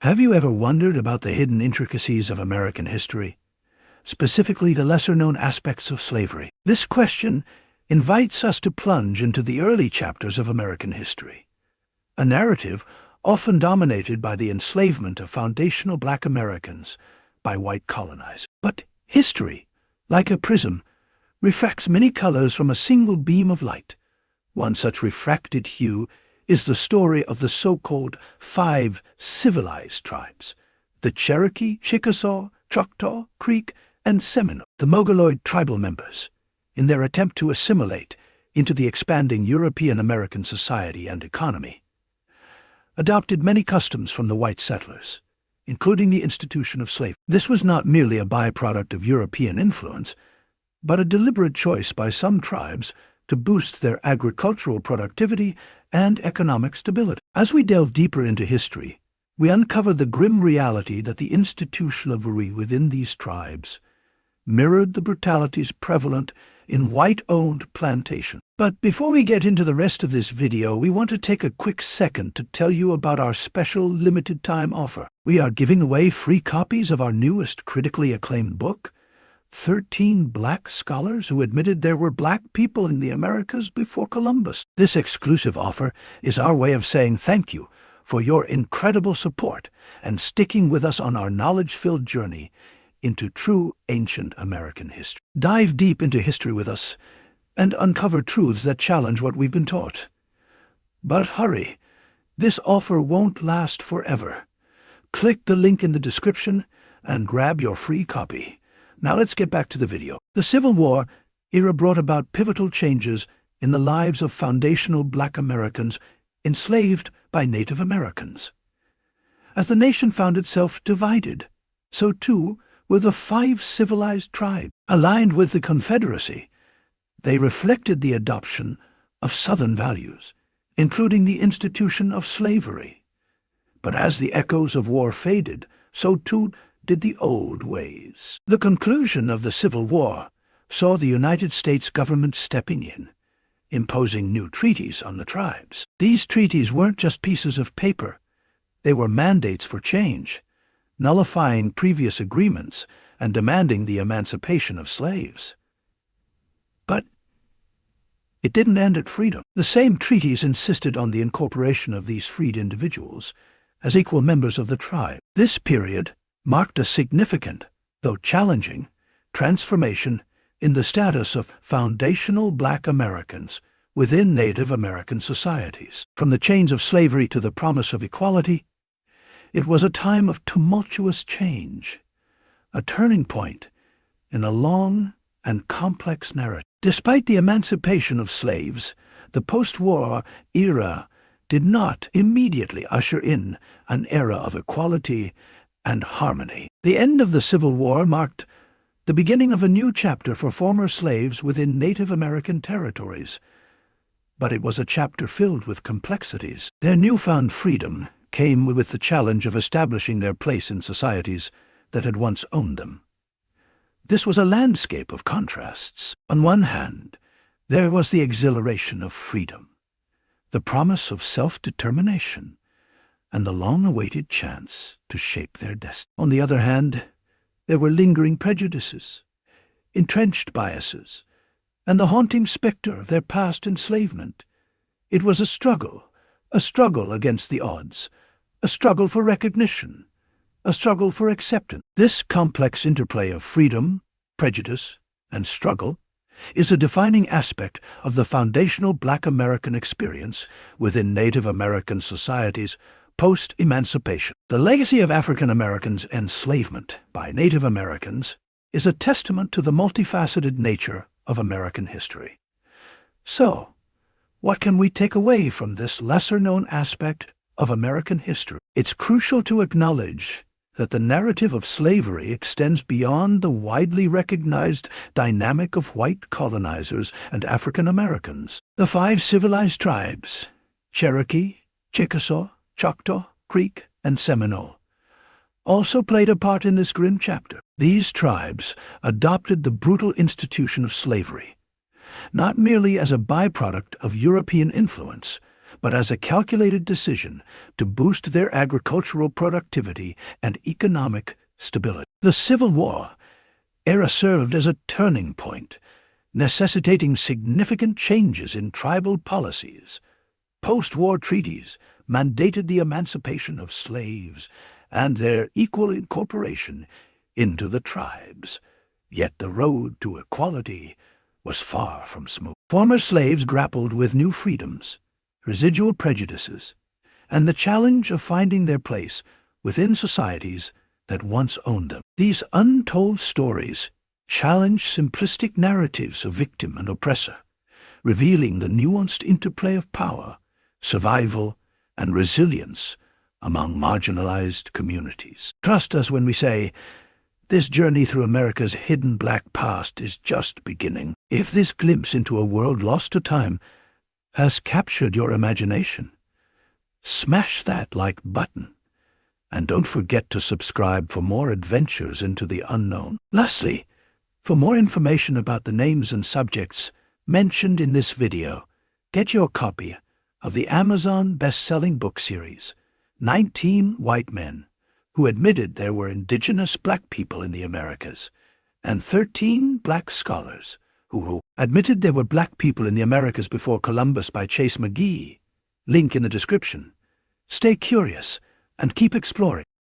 Have you ever wondered about the hidden intricacies of American history, specifically the lesser-known aspects of slavery? This question invites us to plunge into the early chapters of American history, a narrative often dominated by the enslavement of foundational Black Americans by white colonizers. But history, like a prism, refracts many colors from a single beam of light. One such refracted hue is the story of the so-called 5 civilized tribes: the Cherokee, Chickasaw, Choctaw, Creek, and Seminole. The Mongoloid tribal members, in their attempt to assimilate into the expanding European-American society and economy, adopted many customs from the white settlers, including the institution of slavery. This was not merely a byproduct of European influence, but a deliberate choice by some tribes to boost their agricultural productivity and economic stability. As we delve deeper into history, we uncover the grim reality that the institution of slavery within these tribes mirrored the brutalities prevalent in white-owned plantations. But before we get into the rest of this video, we want to take a quick second to tell you about our special limited-time offer. We are giving away free copies of our newest critically acclaimed book, 13 Black Scholars Who Admitted There Were Black People in the Americas Before Columbus. This exclusive offer is our way of saying thank you for your incredible support and sticking with us on our knowledge-filled journey into true ancient American history. Dive deep into history with us and uncover truths that challenge what we've been taught. But hurry, this offer won't last forever. Click the link in the description and grab your free copy. Now let's get back to the video. The Civil War era brought about pivotal changes in the lives of foundational Black Americans enslaved by Native Americans. As the nation found itself divided, so too were the 5 civilized tribes. Aligned with the Confederacy, they reflected the adoption of Southern values, including the institution of slavery. But as the echoes of war faded, so too did the old ways. The conclusion of the Civil War saw the United States government stepping in, imposing new treaties on the tribes. These treaties weren't just pieces of paper. They were mandates for change, nullifying previous agreements and demanding the emancipation of slaves. But it didn't end at freedom. The same treaties insisted on the incorporation of these freed individuals as equal members of the tribe. This period marked a significant, though challenging, transformation in the status of foundational Black Americans within Native American societies. From the chains of slavery to the promise of equality, it was a time of tumultuous change, a turning point in a long and complex narrative. Despite the emancipation of slaves, the post-war era did not immediately usher in an era of equality and harmony. The end of the Civil War marked the beginning of a new chapter for former slaves within Native American territories. But it was a chapter filled with complexities. Their newfound freedom came with the challenge of establishing their place in societies that had once owned them. This was a landscape of contrasts. On one hand, there was the exhilaration of freedom, the promise of self-determination, and the long-awaited chance to shape their destiny. On the other hand, there were lingering prejudices, entrenched biases, and the haunting specter of their past enslavement. It was a struggle against the odds, a struggle for recognition, a struggle for acceptance. This complex interplay of freedom, prejudice, and struggle is a defining aspect of the foundational Black American experience within Native American societies post-emancipation. The legacy of African Americans' enslavement by Native Americans is a testament to the multifaceted nature of American history. So, what can we take away from this lesser-known aspect of American history? It's crucial to acknowledge that the narrative of slavery extends beyond the widely recognized dynamic of white colonizers and African Americans. The 5 civilized tribes, Cherokee, Chickasaw, Choctaw, Creek, and Seminole, also played a part in this grim chapter. These tribes adopted the brutal institution of slavery, not merely as a byproduct of European influence, but as a calculated decision to boost their agricultural productivity and economic stability. The Civil War era served as a turning point, necessitating significant changes in tribal policies. Post-war treaties mandated the emancipation of slaves and their equal incorporation into the tribes. Yet the road to equality was far from smooth. Former slaves grappled with new freedoms, residual prejudices, and the challenge of finding their place within societies that once owned them. These untold stories challenge simplistic narratives of victim and oppressor, revealing the nuanced interplay of power, survival, and resilience among marginalized communities. Trust us when we say, this journey through America's hidden black past is just beginning. If this glimpse into a world lost to time has captured your imagination, smash that like button. And don't forget to subscribe for more adventures into the unknown. Lastly, for more information about the names and subjects mentioned in this video, get your copy of the Amazon best-selling book series, 19 White Men Who Admitted There Were Indigenous Black People in the Americas, and 13 Black Scholars Who Admitted There Were Black People in the Americas Before Columbus by Chase McGee. Link in the description. Stay curious and keep exploring.